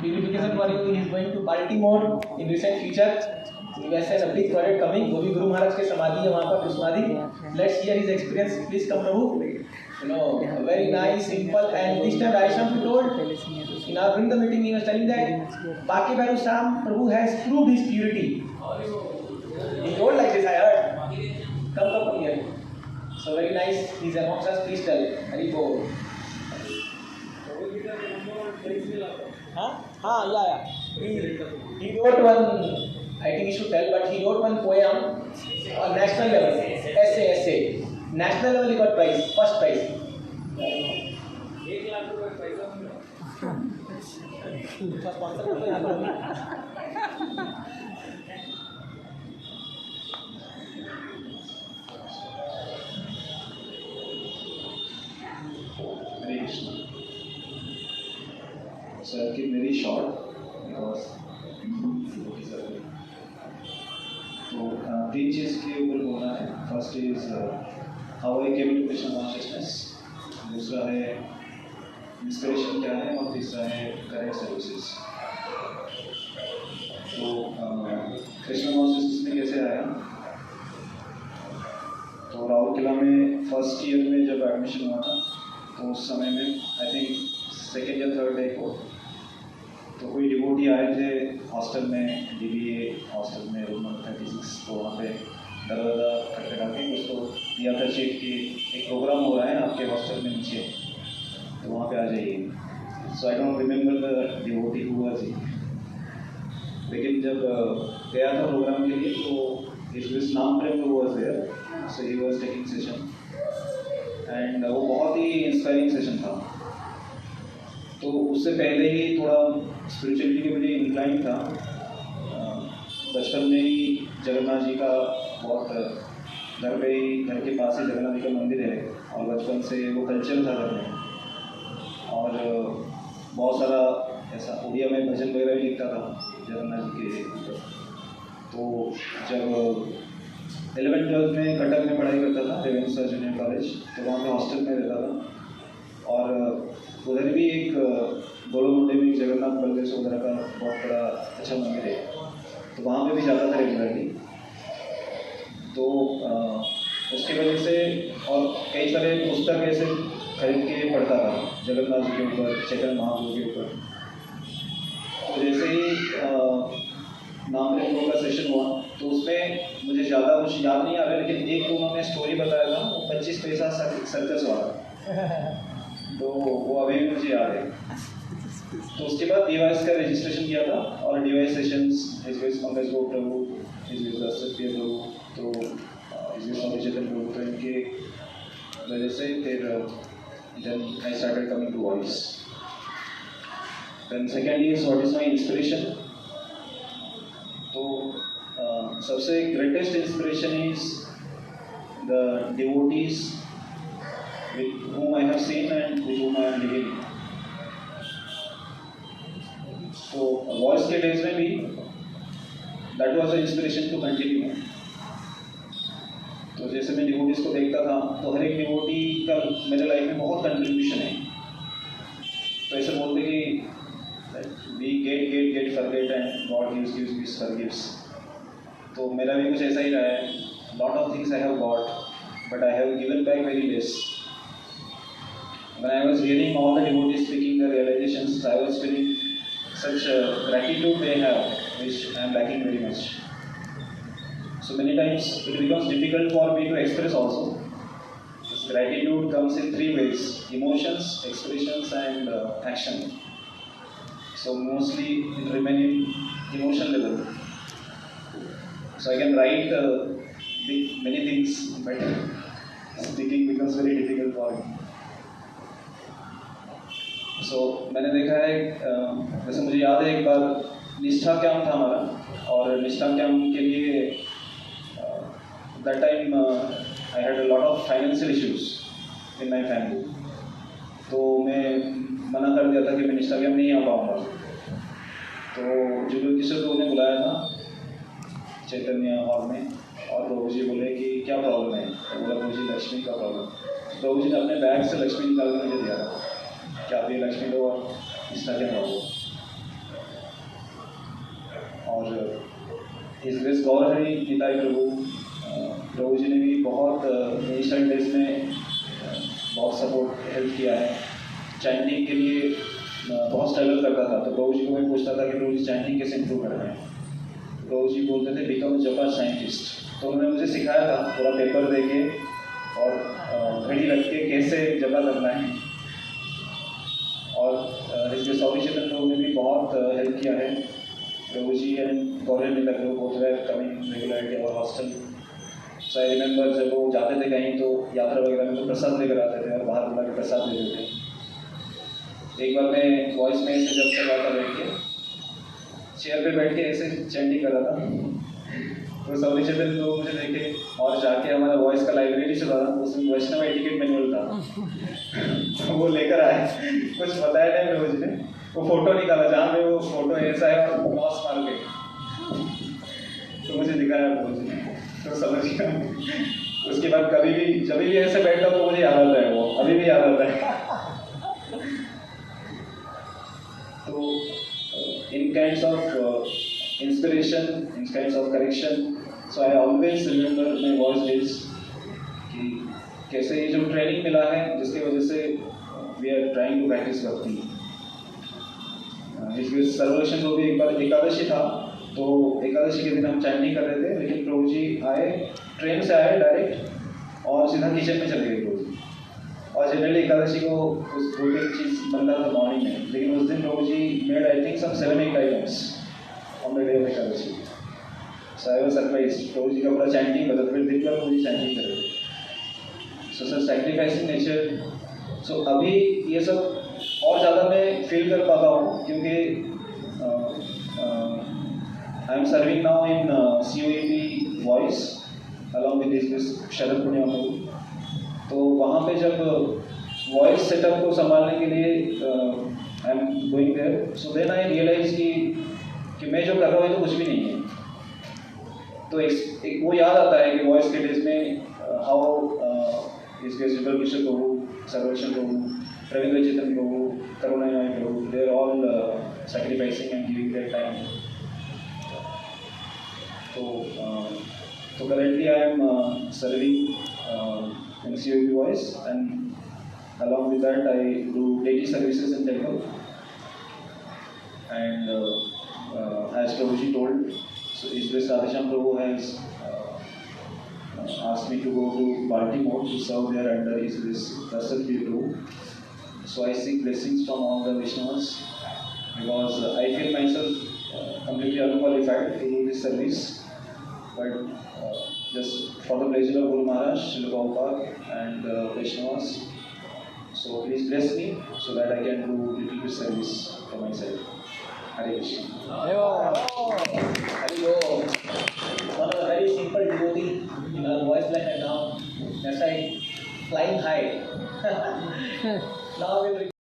purification for you. He is going to Baltimore in recent future. He has a big project coming. वो भी गुरु महाराज के समाधि है वहाँ पर समाधि. Let's hear his experience. Please come Prabhu. You know, very nice, simple, and this time Raisham told in our Vrinda meeting he was telling that Baki Baru Sam Prabhu has proved his purity. He told like this, I heard. Come here. So very nice. He's amongst us. Please tell. Hari Bol. Yeah. He wrote one. I think he should tell, but he wrote one poem on national level. Essay. National level he got prize, first prize. 1 lakh रुपए पैसा Hare Krishna. So I'll keep very short because तो 3 चीज़ के ऊपर बोलना है. First is how I came to Krishna consciousness, दूसरा है inspiration क्या है, और तीसरा है करेक्ट सर्विसेज. तो कृष्ण कॉन्शियसनेस में कैसे आया, तो राउर किला में फर्स्ट ईयर में जब एडमिशन हुआ था तो उस समय में आई थिंक 2nd या 3rd डे को तो कोई डिवोटी आए थे हॉस्टल में, DBA हॉस्टल में रूम नंबर 36. तो वहाँ पे दरवाज़ा खटखटा के कुछ तो दिया था चीट कि एक प्रोग्राम हो रहा है आपके हॉस्टल में नीचे, तो वहाँ पे आ जाइए. So I don't remember the devotee who was he, लेकिन जब गया था प्रोग्राम के लिए तो इस नाम Prem who was there, so he was taking session and वो बहुत ही इंस्पायरिंग सेशन था. तो उससे पहले ही थोड़ा स्पिरिचुअलिटी के मुझे इंक्लाइन था. बचपन में ही जगन्नाथ जी का बहुत घर पे ही, घर के पास ही जगन्नाथ जी का मंदिर है और बचपन से वो कल्चर था घर में. और बहुत सारा ऐसा उड़िया में भजन वगैरह भी लिखता था जगन्नाथ जी के ऊपर. तो जब 11th-12th में कटक में पढ़ाई करता था रेवेन्सा जूनियर कॉलेज, तो वहाँ पे हॉस्टल में रहता था. और उधर भी एक गोलोमुंडे में जगन्नाथ बलदेव वगैरह का बहुत बड़ा अच्छा मंदिर है, तो वहाँ पे भी जाता था रेगुलरली. तो उसकी वजह से और कई सारे पुस्तक ऐसे खरीद के पढ़ता था जगन्नाथ जी के ऊपर, चैतन्य महाप्रभु के ऊपर. तो जैसे ही नाम लेने का सेशन हुआ तो उसमें मुझे ज़्यादा कुछ याद नहीं आ रहा, लेकिन एक तो उन्होंने स्टोरी बताया था वो 25 पैसा सर्कस वाला, तो वो अभी भी मुझे याद है. तो उसके बाद DYS का रजिस्ट्रेशन किया था और DYS सेशंस हिज पंकज गो प्रभु, हिज सत्य प्रभु, तो हिज स्वामी चैतन्य प्रभु, तो इनके वजह से फिर then I started coming to voice. Then second is what is my inspiration. तो सबसे greatest inspiration is the devotees with whom I have seen and with whom I am living. So voice के days में भी that was the inspiration to continue. तो जैसे मैं devotees को देखता था तो हर एक डिवोटी का मेरे लाइफ में बहुत कंट्रीब्यूशन है. तो ऐसे बोलते कि we get forget and God gives forgives. तो मेरा भी कुछ ऐसा ही रहा है. Lot of things I have got but I have given back very less. When I was hearing all the devotees speaking their realizations, I was feeling such gratitude they have, which I am lacking very much. So many times it becomes difficult for me to express also. This gratitude comes in 3 ways: emotions, expressions, and action. So mostly it remains in emotion level. So I can write many things, but speaking becomes very difficult for me. So मैंने देखा है, वैसे मुझे याद है एक बार निष्ठा camp था हमारा, और निष्ठा कैंप के लिए that time I had a lot of financial issues in my family. तो मैं मना कर दिया था कि मैं निष्ठा कैंप नहीं आ पाऊँगा. तो जुगल किशोर प्रभु ने बुलाया था चैतन्य हॉल में, और प्रभु जी बोले कि क्या प्रॉब्लम है. तो बोला प्रभु जी लक्ष्मी का प्रॉब्लम. प्रभु जी ने अपने बैग से लक्ष्मी निकाल कर मुझे दिया था कि आप ये लक्ष्मी लो और निष्ठा कैंप आओ. और इस ग्रेस गौरहरी निताई प्रभु प्रभु जी ने भी बहुत इनिशियल डेज में बहुत सपोर्ट हेल्प किया है। चैंटिंग के लिए बहुत स्ट्रगल करता था, तो प्रभु जी को मैं पूछता था कि प्रभु जी चैंटिंग कैसे इम्प्रूव कर रहे हैं। प्रभु जी बोलते थे बिकम जपा साइंटिस्ट। तो उन्होंने मुझे सिखाया था पूरा पेपर दे के और घड़ी रख के कैसे जपा करना है। और इसमें स्वामी चेतन प्रभु ने भी बहुत हेल्प किया है। प्रभु जी एंड गौरव मिला प्रभु बोथ वेर कमिंग रेगुलरली और हॉस्टल। सो आई रिमेंबर जब वो जाते थे कहीं तो यात्रा वगैरह में तो प्रसाद लेकर आते थे और बाहर बुला के प्रसाद देते थे। एक बार मैं वॉइस में ऐसे जब कर रहा था बैठ के, चेयर पे बैठ के ऐसे चैंटिंग कर रहा था, तो स्वामी चेतन लोग मुझे देखे और जाके हमारा वॉइस का लाइब्रेरी चला था, उसमें वैष्णव एटिकेट मैनुअल था तो वो लेकर आए। कुछ बताया नहीं प्रभु जी ने, वो फोटो निकाला जहाँ पे वो फोटो ऐसा है और क्रॉस मार के तो मुझे दिखाया प्रभु जी ने, तो समझ गया। उसके बाद कभी भी जब भी ऐसे बैठता हूँ तो मुझे याद आता है, वो अभी भी याद आता है। तो in kinds of inspiration, in kinds of correction, so I always remember my voice days कि कैसे ये जो ट्रेनिंग मिला है जिसकी वजह से we are trying to practice भक्ति। इसलिए सर्वदर्शन को भी एक बार एकादशी था, तो एकादशी के दिन हम चैंटिंग कर रहे थे, लेकिन प्रभु जी आए, ट्रेन से आए डायरेक्ट और सीधा किचन में चले गए प्रभु जी। और जनरली एकादशी को उस 2-3 चीज़ बनता था मॉर्निंग में, लेकिन उस दिन Prabhu ji made I think some 7-8 items on the day of Ekadashi. So I was surprised, Prabhu ji का पूरा चैंटिंग बदल, फिर दिन भर प्रभु जी चैंटिंग कर रहे थे। So sir sacrificing nature. So अभी ये सब और ज़्यादा मैं फील कर पाता हूँ क्योंकि I am serving now in COEP voice along with this Sharad Punya Prabhu. तो वहाँ पे जब वॉइस सेटअप को संभालने के लिए I am going there, so then I realise कि मैं जो कर रहा हूँ ये तो कुछ भी नहीं है। तो एक वो याद आता है कि वॉइस के डेज में हाउ इस गेजिबल किशोर प्रभु, सर्वदर्शन प्रभु, Ravindra Chetan Prabhu, Karunamay Prabhu, they are all sacrificing and giving their time. तो currently I am serving in COEP voice, and along with that I do daily services in temple. And as Prabhuji told, so Ishwar Sadhasham Prabhu has asked me to go to Baltimore to serve there under Ishwar Prasad Prabhu. So I seek blessings from all the Vaishnavas because I feel myself completely unqualified to do this service. But just for the pleasure of Guru Maharaj, Srila Prabhupada and Vaishnavas. So please bless me so that I can do little bit service for myself. Hare Krishna. Hare Om. One of the very simple devotee in our voice line and now that's like flying high. Now we will